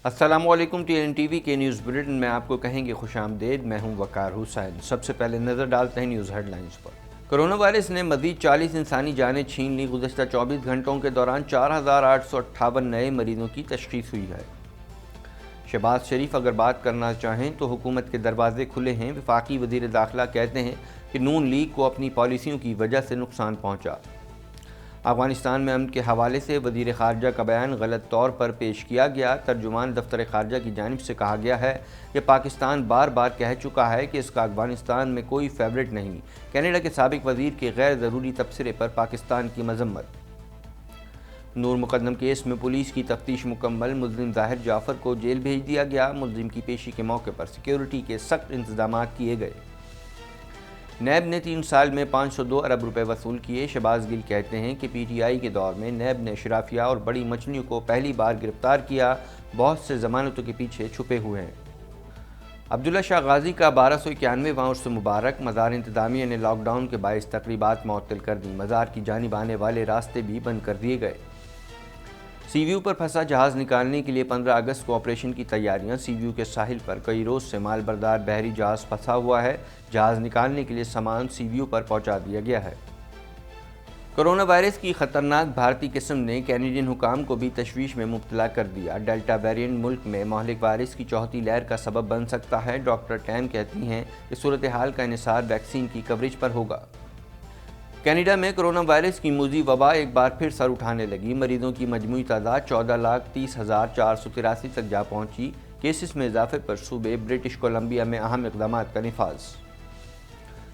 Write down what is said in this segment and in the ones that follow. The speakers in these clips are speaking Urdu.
السلام علیکم، TNTV کے نیوز بلیٹن میں آپ کو کہیں گے خوش آمدید۔ میں ہوں وقار حسین۔ سب سے پہلے نظر ڈالتے ہیں نیوز ہیڈ لائنز پر۔ کرونا وائرس نے مزید 40 انسانی جانیں چھین لی۔ گزشتہ 24 گھنٹوں کے دوران 4858 نئے مریضوں کی تشخیص ہوئی ہے۔ شہباز شریف اگر بات کرنا چاہیں تو حکومت کے دروازے کھلے ہیں۔ وفاقی وزیر داخلہ کہتے ہیں کہ نون لیگ کو اپنی پالیسیوں کی وجہ سے نقصان پہنچا۔ افغانستان میں امن کے حوالے سے وزیر خارجہ کا بیان غلط طور پر پیش کیا گیا۔ ترجمان دفتر خارجہ کی جانب سے کہا گیا ہے کہ پاکستان بار بار کہہ چکا ہے کہ اس کا افغانستان میں کوئی فیورٹ نہیں۔ کینیڈا کے سابق وزیر کے غیر ضروری تبصرے پر پاکستان کی مذمت۔ نور مقدم کیس میں پولیس کی تفتیش مکمل۔ ملزم ظاہر جعفر کو جیل بھیج دیا گیا۔ ملزم کی پیشی کے موقع پر سیکیورٹی کے سخت انتظامات کیے گئے۔ نیب نے 3 سال میں 502 ارب روپے وصول کیے۔ شہباز گل کہتے ہیں کہ PTI کے دور میں نیب نے اشرافیہ اور بڑی مچھلیوں کو پہلی بار گرفتار کیا۔ بہت سے ضمانتوں کے پیچھے چھپے ہوئے ہیں۔ عبداللہ شاہ غازی کا 1291واں عرس مبارک۔ مزار انتظامیہ نے لاک ڈاؤن کے باعث تقریبات معطل کر دیں۔ مزار کی جانب آنے والے راستے بھی بند کر دیے گئے۔ سی ویو پر پھنسا جہاز نکالنے کے لیے 15 اگست کو آپریشن کی تیاریاں۔ سی ویو کے ساحل پر کئی روز سے مال بردار بحری جہاز پھنسا ہوا ہے۔ جہاز نکالنے کے لیے سامان سی ویو پر پہنچا دیا گیا ہے۔ کرونا وائرس کی خطرناک بھارتی قسم نے کینیڈین حکام کو بھی تشویش میں مبتلا کر دیا۔ ڈیلٹا ویرینٹ ملک میں مہلک وائرس کی چوتھی لہر کا سبب بن سکتا ہے۔ ڈاکٹر ٹیم کہتی ہیں کہ صورتحال کا انحصار ویکسین کی کوریج پر ہوگا۔ کینیڈا میں کرونا وائرس کی موذی وبا ایک بار پھر سر اٹھانے لگی۔ مریضوں کی مجموعی تعداد 14,30,483 تک جا پہنچی۔ کیسز میں اضافے پر صوبے برٹش کولمبیا میں اہم اقدامات کا نفاذ۔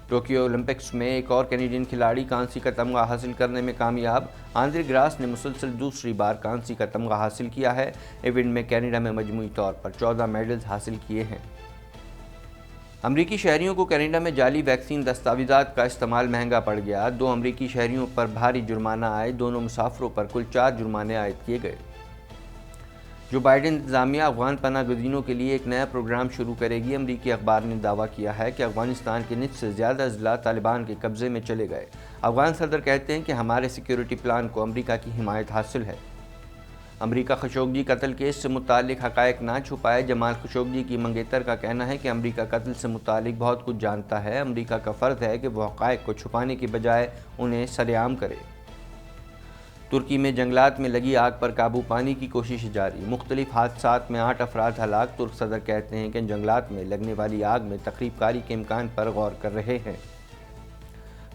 ٹوکیو اولمپکس میں ایک اور کینیڈین کھلاڑی کانسی کا تمغہ حاصل کرنے میں کامیاب۔ آندرے گراس نے مسلسل دوسری بار کانسی کا تمغہ حاصل کیا ہے۔ ایونٹ میں کینیڈا میں مجموعی طور پر 14 میڈلز حاصل کیے ہیں۔ امریکی شہریوں کو کینیڈا میں جعلی ویکسین دستاویزات کا استعمال مہنگا پڑ گیا۔ 2 امریکی شہریوں پر بھاری جرمانہ عائد۔ دونوں مسافروں پر کل 4 جرمانے عائد کیے گئے۔ جو بائیڈن انتظامیہ افغان پناہ گزینوں کے لیے ایک نیا پروگرام شروع کرے گی۔ امریکی اخبار نے دعویٰ کیا ہے کہ افغانستان کے نصف سے زیادہ اضلاع طالبان کے قبضے میں چلے گئے۔ افغان صدر کہتے ہیں کہ ہمارے سیکیورٹی پلان کو امریکہ کی حمایت حاصل ہے۔ امریکہ خشوگی قتل کیس سے متعلق حقائق نہ چھپائے۔ جمال خشوگی کی منگیتر کا کہنا ہے کہ امریکہ قتل سے متعلق بہت کچھ جانتا ہے۔ امریکہ کا فرض ہے کہ وہ حقائق کو چھپانے کی بجائے انہیں سر عام کرے۔ ترکی میں جنگلات میں لگی آگ پر قابو پانے کی کوشش جاری۔ مختلف حادثات میں 8 افراد ہلاک۔ ترک صدر کہتے ہیں کہ جنگلات میں لگنے والی آگ میں تخریب کاری کے امکان پر غور کر رہے ہیں۔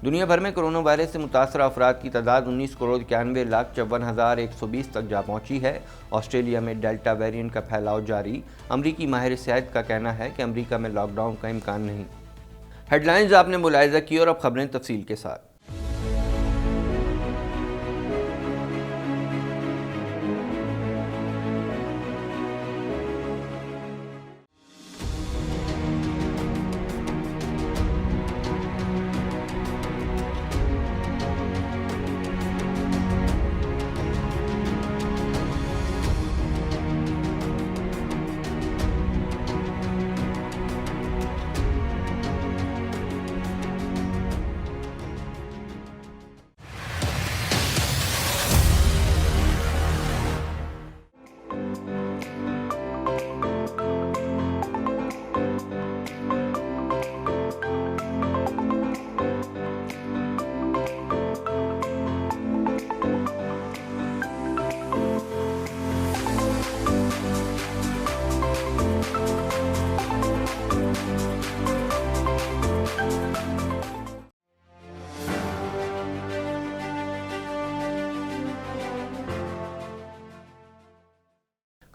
دنیا بھر میں کرونا وائرس سے متاثرہ افراد کی تعداد 19,91,54,120 تک جا پہنچی ہے۔ آسٹریلیا میں ڈیلٹا ویرینٹ کا پھیلاؤ جاری۔ امریکی ماہر صحت کا کہنا ہے کہ امریکہ میں لاک ڈاؤن کا امکان نہیں۔ ہیڈ لائنز آپ نے ملاحظہ کی اور اب خبریں تفصیل کے ساتھ۔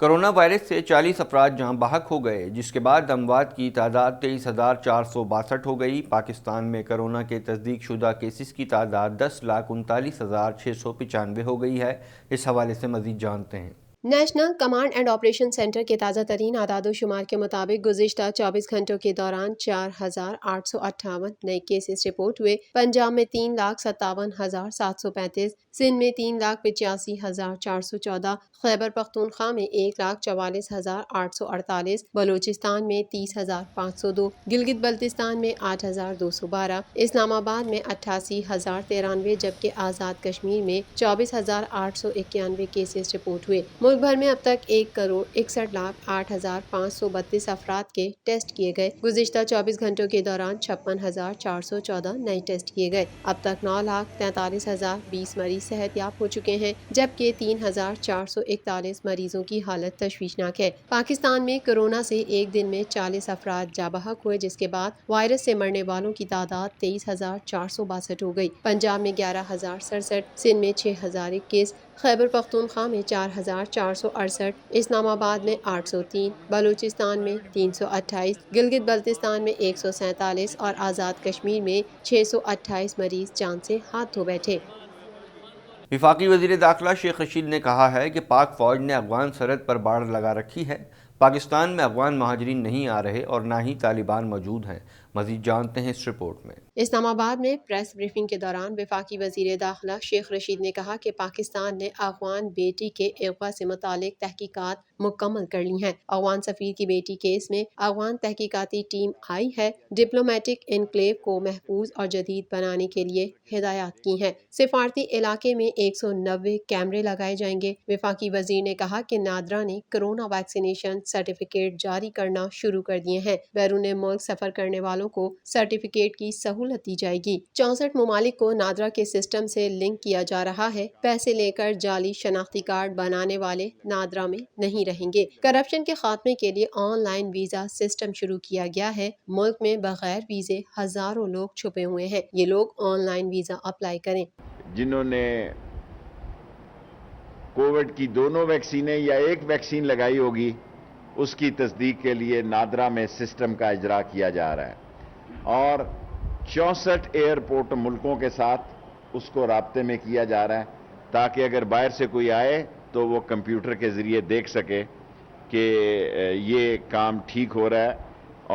کرونا وائرس سے 40 افراد جہاں بحق ہو گئے، جس کے بعد اموات کی تعداد 23,462 ہو گئی۔ پاکستان میں کرونا کے تصدیق شدہ کیسز کی تعداد 10,39,695 ہو گئی ہے۔ اس حوالے سے مزید جانتے ہیں۔ National command and operation centre کے تازہ ترین اعداد و شمار کے مطابق گزشتہ 24 گھنٹوں کے دوران 4,858 نئے کیسز رپورٹ ہوئے۔ پنجاب میں 3,57,735، سندھ میں 3,85,414، خیبر پختونخوا میں 1,44,848، بلوچستان میں 30,502، گلگت بلتستان میں 8,212، اسلام آباد میں 88,093، جبکہ آزاد کشمیر میں 24,891 کیسز رپورٹ ہوئے۔ ملک ملک بھر میں اب تک 1,61,68,532 افراد کے ٹیسٹ کیے گئے۔ گزشتہ 24 گھنٹوں کے دوران 56,414 نئے ٹیسٹ کیے گئے۔ اب تک 9,43,020 مریض صحت یاب ہو چکے ہیں، جبکہ 3,441 مریضوں کی حالت تشویشناک ہے۔ پاکستان میں کورونا سے ایک دن میں 40 افراد جاں بحق ہوئے، جس کے بعد وائرس سے مرنے والوں کی تعداد 23,462 ہو گئی۔ پنجاب میں 11,067، سندھ میں 6,021، خیبر پختونخوا میں 4,468، اسلام آباد میں 803، بلوچستان میں 328، گلگت بلتستان میں 147 اور آزاد کشمیر میں 628 مریض جان سے ہاتھ دھو بیٹھے۔ وفاقی وزیر داخلہ شیخ رشید نے کہا ہے کہ پاک فوج نے افغان سرحد پر باڑ لگا رکھی ہے۔ پاکستان میں افغان مہاجرین نہیں آ رہے اور نہ ہی طالبان موجود ہیں۔ مزید جانتے ہیں اس رپورٹ میں۔ اسلام آباد میں پریس بریفنگ کے دوران وفاقی وزیر داخلہ شیخ رشید نے کہا کہ پاکستان نے افغان بیٹی کے اغوا سے متعلق تحقیقات مکمل کر لی ہیں۔ افغان سفیر کی بیٹی کیس میں افغان تحقیقاتی ٹیم آئی ہے۔ ڈپلومیٹک انکلیو کو محفوظ اور جدید بنانے کے لیے ہدایات کی ہیں۔ سفارتی علاقے میں 190 کیمرے لگائے جائیں گے۔ وفاقی وزیر نے کہا کہ نادرا نے کرونا ویکسینیشن سرٹیفکیٹ جاری کرنا شروع کر دیے ہیں۔ بیرون ملک سفر کرنے والوں کو سرٹیفکیٹ کی سہولت دی جائے گی۔ 64 ممالک کو نادرا کے سسٹم سے لنک کیا جا رہا ہے۔ پیسے لے کر جعلی شناختی کارڈ بنانے والے نادرا میں نہیں رہیں گے۔ کرپشن کے خاتمے کے لیے آن لائن ویزا سسٹم شروع کیا گیا ہے۔ ملک میں بغیر ویزے ہزاروں لوگ چھپے ہوئے ہیں۔ یہ لوگ آن لائن ویزا اپلائی کریں۔ جنہوں نے کووڈ کی دونوں ویکسینیں یا ایک ویکسین لگائی ہوگی، اس کی تصدیق کے لیے نادرا میں سسٹم کا اجرا کیا جا رہا ہے اور 64 ایئرپورٹ ملکوں کے ساتھ اس کو رابطے میں کیا جا رہا ہے تاکہ اگر باہر سے کوئی آئے تو وہ کمپیوٹر کے ذریعے دیکھ سکے کہ یہ کام ٹھیک ہو رہا ہے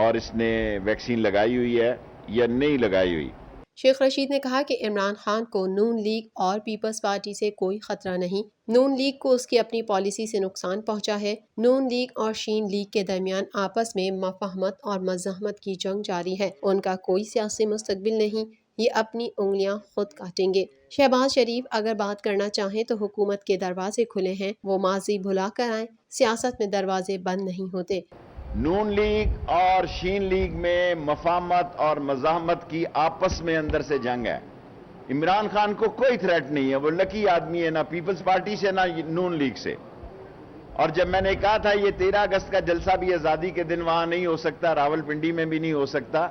اور اس نے ویکسین لگائی ہوئی ہے یا نہیں لگائی ہوئی۔ شیخ رشید نے کہا کہ عمران خان کو نون لیگ اور پیپلز پارٹی سے کوئی خطرہ نہیں۔ نون لیگ کو اس کی اپنی پالیسی سے نقصان پہنچا ہے۔ نون لیگ اور شین لیگ کے درمیان آپس میں مفاہمت اور مزاحمت کی جنگ جاری ہے۔ ان کا کوئی سیاسی مستقبل نہیں، یہ اپنی انگلیاں خود کاٹیں گے۔ شہباز شریف اگر بات کرنا چاہیں تو حکومت کے دروازے کھلے ہیں، وہ ماضی بھلا کر آئیں۔ سیاست میں دروازے بند نہیں ہوتے۔ نون لیگ اور شین لیگ میں مفاہمت اور مزاحمت کی آپس میں اندر سے جنگ ہے۔ عمران خان کو کوئی تھریٹ نہیں ہے، وہ لکی آدمی ہے، نہ پیپلز پارٹی سے نہ نون لیگ سے۔ اور جب میں نے کہا تھا یہ 13 اگست کا جلسہ بھی آزادی کے دن وہاں نہیں ہو سکتا، راول پنڈی میں بھی نہیں ہو سکتا،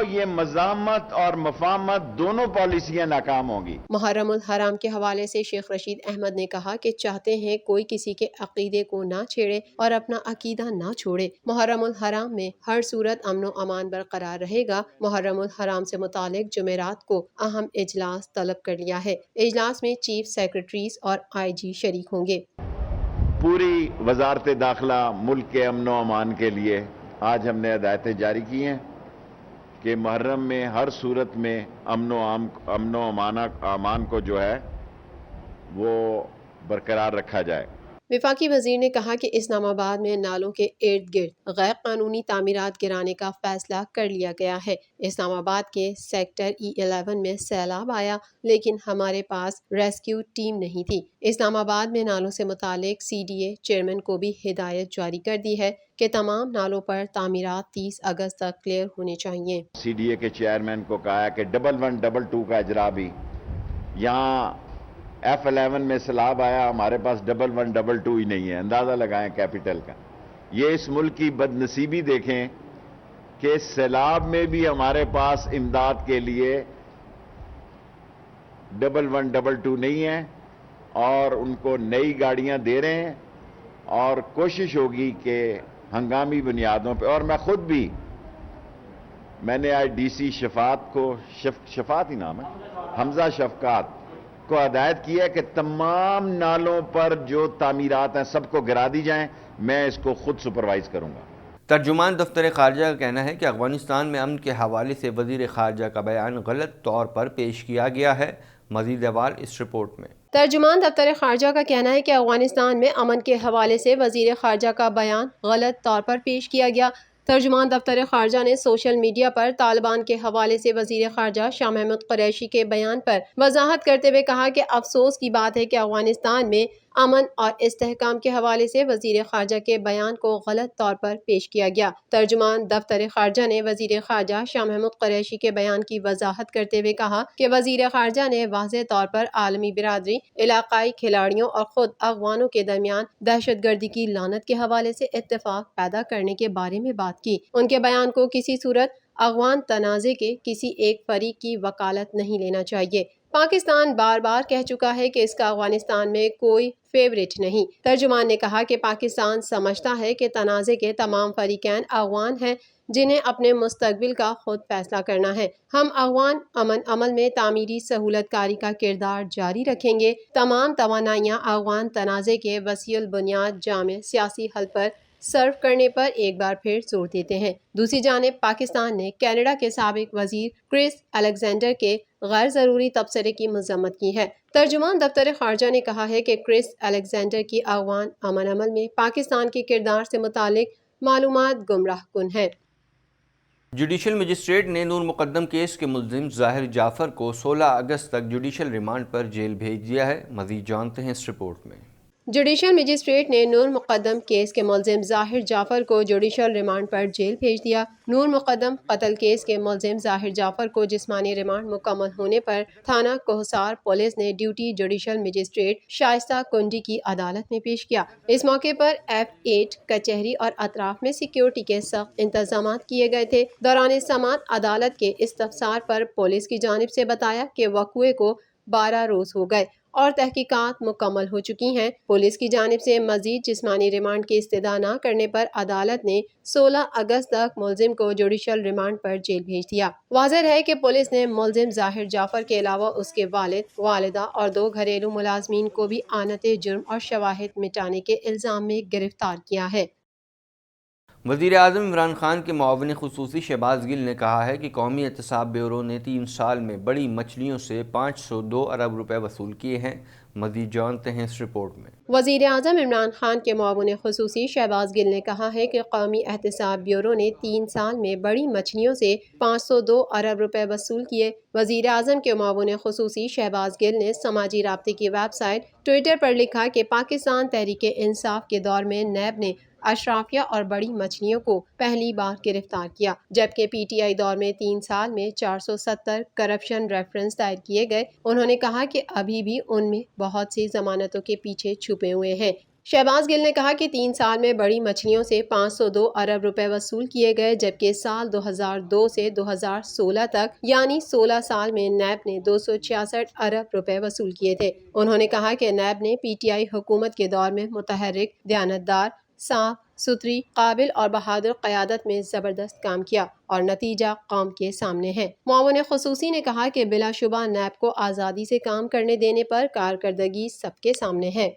یہ مزاحمت اور مفاہمت دونوں پالیسیاں ناکام ہوں گی۔ محرم الحرام کے حوالے سے شیخ رشید احمد نے کہا کہ چاہتے ہیں کوئی کسی کے عقیدے کو نہ چھیڑے اور اپنا عقیدہ نہ چھوڑے۔ محرم الحرام میں ہر صورت امن و امان برقرار رہے گا۔ محرم الحرام سے متعلق جمعرات کو اہم اجلاس طلب کر لیا ہے۔ اجلاس میں چیف سیکرٹریز اور IG شریک ہوں گے۔ پوری وزارت داخلہ ملک کے امن و امان کے لیے آج ہم نے ہدایتیں جاری کی ہیں کہ محرم میں ہر صورت میں امن و امان کو جو ہے وہ برقرار رکھا جائے۔ وفاقی وزیر نے کہا کہ اسلام آباد میں نالوں کے ارد گرد غیر قانونی تعمیرات گرانے کا فیصلہ کر لیا گیا ہے۔ اسلام آباد کے سیکٹر E11 میں سیلاب آیا لیکن ہمارے پاس ریسکیو ٹیم نہیں تھی۔ اسلام آباد میں نالوں سے متعلق CDA چیئرمین کو بھی ہدایت جاری کر دی ہے کہ تمام نالوں پر تعمیرات 30 اگست تک کلیئر ہونے چاہیے۔ CDA کے چیئرمین کو کہا ہے کہ 1122 کا اجرا بھی، یہاں F11 میں سیلاب آیا، ہمارے پاس 1122 ہی نہیں ہے، اندازہ لگائیں کیپٹل کا۔ یہ اس ملک کی بد نصیبی دیکھیں کہ سیلاب میں بھی ہمارے پاس امداد کے لیے 1122 نہیں ہے اور ان کو نئی گاڑیاں دے رہے ہیں اور کوشش ہوگی کہ ہنگامی بنیادوں پہ، اور میں خود بھی میں نے آج DC شفاعت کو شفاعت ہی نام ہے، حمزہ شفقات کو ہدایت کی ہے کہ تمام نالوں پر جو تعمیرات ہیں سب کو گرا دی جائیں، میں اس کو خود سپروائز کروں گا۔ ترجمان دفتر خارجہ کا کہنا ہے کہ افغانستان میں امن کے حوالے سے وزیر خارجہ کا بیان غلط طور پر پیش کیا گیا ہے۔ مزید احوال اس رپورٹ میں۔ ترجمان دفتر خارجہ کا کہنا ہے کہ افغانستان میں امن کے حوالے سے وزیر خارجہ کا بیان غلط طور پر پیش کیا گیا۔ ترجمان دفتر خارجہ نے سوشل میڈیا پر طالبان کے حوالے سے وزیر خارجہ شاہ محمود قریشی کے بیان پر وضاحت کرتے ہوئے کہا کہ افسوس کی بات ہے کہ افغانستان میں امن اور استحکام کے حوالے سے وزیر خارجہ کے بیان کو غلط طور پر پیش کیا گیا۔ ترجمان دفتر خارجہ نے وزیر خارجہ شاہ محمود قریشی کے بیان کی وضاحت کرتے ہوئے کہا کہ وزیر خارجہ نے واضح طور پر عالمی برادری، علاقائی کھلاڑیوں اور خود افغانوں کے درمیان دہشت گردی کی لعنت کے حوالے سے اتفاق پیدا کرنے کے بارے میں بات کی۔ ان کے بیان کو کسی صورت افغان تنازع کے کسی ایک فریق کی وکالت نہیں لینا چاہیے۔ پاکستان بار بار کہہ چکا ہے کہ اس کا افغانستان میں کوئی فیورٹ نہیں۔ ترجمان نے کہا کہ پاکستان سمجھتا ہے کہ تنازع کے تمام فریقین افغان ہیں جنہیں اپنے مستقبل کا خود فیصلہ کرنا ہے۔ ہم افغان امن عمل میں تعمیری سہولت کاری کا کردار جاری رکھیں گے۔ تمام توانائیاں افغان تنازع کے وسیع البنیاد جامع سیاسی حل پر صرف کرنے پر ایک بار پھر زور دیتے ہیں۔ دوسری جانب پاکستان نے کینیڈا کے سابق وزیر کرس الیگزینڈر کے غیر ضروری تبصرے کی مذمت کی ہے۔ ترجمان دفتر خارجہ نے کہا ہے کہ کرس الیگزینڈر کی افغان امن عمل میں پاکستان کے کردار سے متعلق معلومات گمراہ کن ہیں۔ جوڈیشل مجسٹریٹ نے نور مقدم کیس کے ملزم ظاہر جعفر کو 16 اگست تک جوڈیشل ریمانڈ پر جیل بھیج دیا ہے۔ مزید جانتے ہیں اس رپورٹ میں۔ جوڈیشل مجسٹریٹ نے نور مقدم کیس کے ملزم ظاہر جعفر کو جوڈیشل ریمانڈ پر جیل بھیج دیا۔ نور مقدم قتل کیس کے ملزم ظاہر جعفر کو جسمانی ریمانڈ مکمل ہونے پر تھانہ کوہسار پولیس نے ڈیوٹی جوڈیشل مجسٹریٹ شائستہ کنڈی کی عدالت میں پیش کیا۔ اس موقع پر F8 کچہری اور اطراف میں سیکیورٹی کے سخت انتظامات کیے گئے تھے۔ دوران سماعت عدالت کے استفسار پر پولیس کی جانب سے بتایا کہ وقوعے کو 12 روز ہو گئے اور تحقیقات مکمل ہو چکی ہیں۔ پولیس کی جانب سے مزید جسمانی ریمانڈ کی استدعا نہ کرنے پر عدالت نے 16 اگست تک ملزم کو جوڈیشل ریمانڈ پر جیل بھیج دیا۔ واضح ہے کہ پولیس نے ملزم ظاہر جعفر کے علاوہ اس کے والد، والدہ اور 2 گھریلو ملازمین کو بھی اعانت جرم اور شواہد مٹانے کے الزام میں گرفتار کیا ہے۔ وزیر اعظم عمران خان کے معاون خصوصی شہباز گل نے کہا ہے کہ قومی احتساب بیورو نے 3 سال میں بڑی مچھلیوں سے 502 ارب روپے وصول کیے ہیں۔ مزید جانتے ہیں اس رپورٹ میں۔ وزیر اعظم عمران خان کے معاون خصوصی شہباز گل نے کہا ہے کہ قومی احتساب بیورو نے 3 سال میں بڑی مچھلیوں سے 502 ارب روپے وصول کیے۔ وزیر اعظم کے معاون خصوصی شہباز گل نے سماجی رابطے کی ویب سائٹ ٹویٹر پر لکھا کہ پاکستان تحریک انصاف کے دور میں نیب نے اشرافیہ اور بڑی مچھلیوں کو پہلی بار گرفتار کیا، جبکہ پی ٹی آئی دور میں 3 سال میں 470 کرپشن ریفرنس دائر کیے گئے۔ انہوں نے کہا کہ ابھی بھی ان میں بہت سی ضمانتوں کے پیچھے چھپے ہوئے ہیں۔ شہباز گل نے کہا کہ 3 سال میں بڑی مچھلیوں سے 502 ارب روپے وصول کیے گئے، جبکہ سال 2002 سے 2016 تک یعنی 16 سال میں نیب نے 266 ارب روپے وصول کیے تھے۔ انہوں نے کہا کہ نیب نے پی ٹی آئی حکومت کے دور میں متحرک، دیانتدار، صاف ستھری، قابل اور بہادر قیادت میں زبردست کام کیا اور نتیجہ قوم کے سامنے ہے۔ معاون خصوصی نے کہا کہ بلا شبہ نیب کو آزادی سے کام کرنے دینے پر کارکردگی سب کے سامنے ہے۔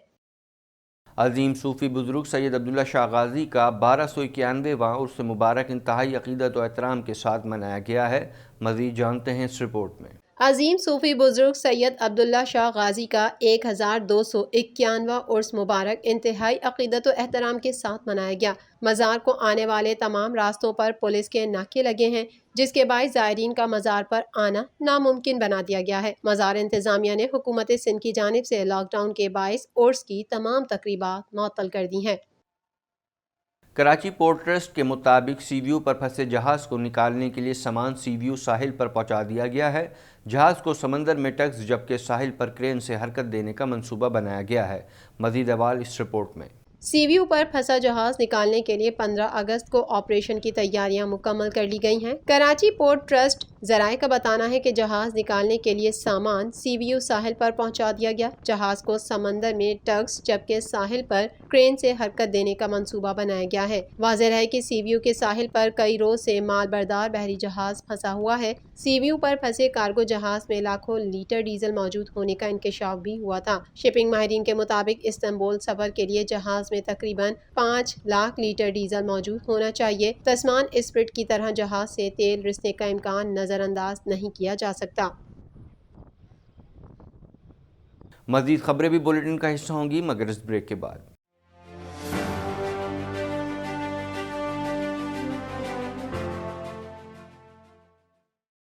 عظیم صوفی بزرگ سید عبداللہ شاہ غازی کا 1291واں عرس مبارک انتہائی عقیدت و احترام کے ساتھ منایا گیا ہے۔ مزید جانتے ہیں اس رپورٹ میں۔ عظیم صوفی بزرگ سید عبداللہ شاہ غازی کا 1291واں عرس مبارک انتہائی عقیدت و احترام کے ساتھ منایا گیا۔ مزار کو آنے والے تمام راستوں پر پولیس کے ناکے لگے ہیں، جس کے باعث زائرین کا مزار پر آنا ناممکن بنا دیا گیا ہے۔ مزار انتظامیہ نے حکومت سندھ کی جانب سے لاک ڈاؤن کے باعث عرس کی تمام تقریبات معطل کر دی ہیں۔ کراچی پورٹ ٹرسٹ کے مطابق سی ویو پر پھنسے جہاز کو نکالنے کے لیے سامان سی ویو ساحل پر پہنچا دیا گیا ہے۔ جہاز کو سمندر میں ٹکس جبکہ ساحل پر کرین سے حرکت دینے کا منصوبہ بنایا گیا ہے۔ مزید احوال اس رپورٹ میں۔ سی ویو پر پھنسا جہاز نکالنے کے لیے 15 اگست کو آپریشن کی تیاریاں مکمل کر لی گئی ہیں۔ کراچی پورٹ ٹرسٹ ذرائع کا بتانا ہے کہ جہاز نکالنے کے لیے سامان سی ویو ساحل پر پہنچا دیا گیا۔ جہاز کو سمندر میں ٹگس جبکہ ساحل پر کرین سے حرکت دینے کا منصوبہ بنایا گیا ہے۔ واضح ہے کہ سی ویو کے ساحل پر کئی روز سے مال بردار بحری جہاز پھنسا ہوا ہے۔ سی ویو پر پھنسے کارگو جہاز میں لاکھوں لیٹر ڈیزل موجود ہونے کا انکشاف بھی ہوا تھا۔ شپنگ ماہرین کے مطابق استنبول سفر کے لیے جہاز میں تقریباً 5 لاکھ لیٹر ڈیزل موجود ہونا چاہیے۔ تسمان اسپرٹ کی طرح جہاز سے تیل رسنے کا امکان نظر انداز نہیں کیا جا سکتا۔ مزید خبریں بھی بلیٹن کا حصہ ہوں گی مگر اس بریک کے بعد۔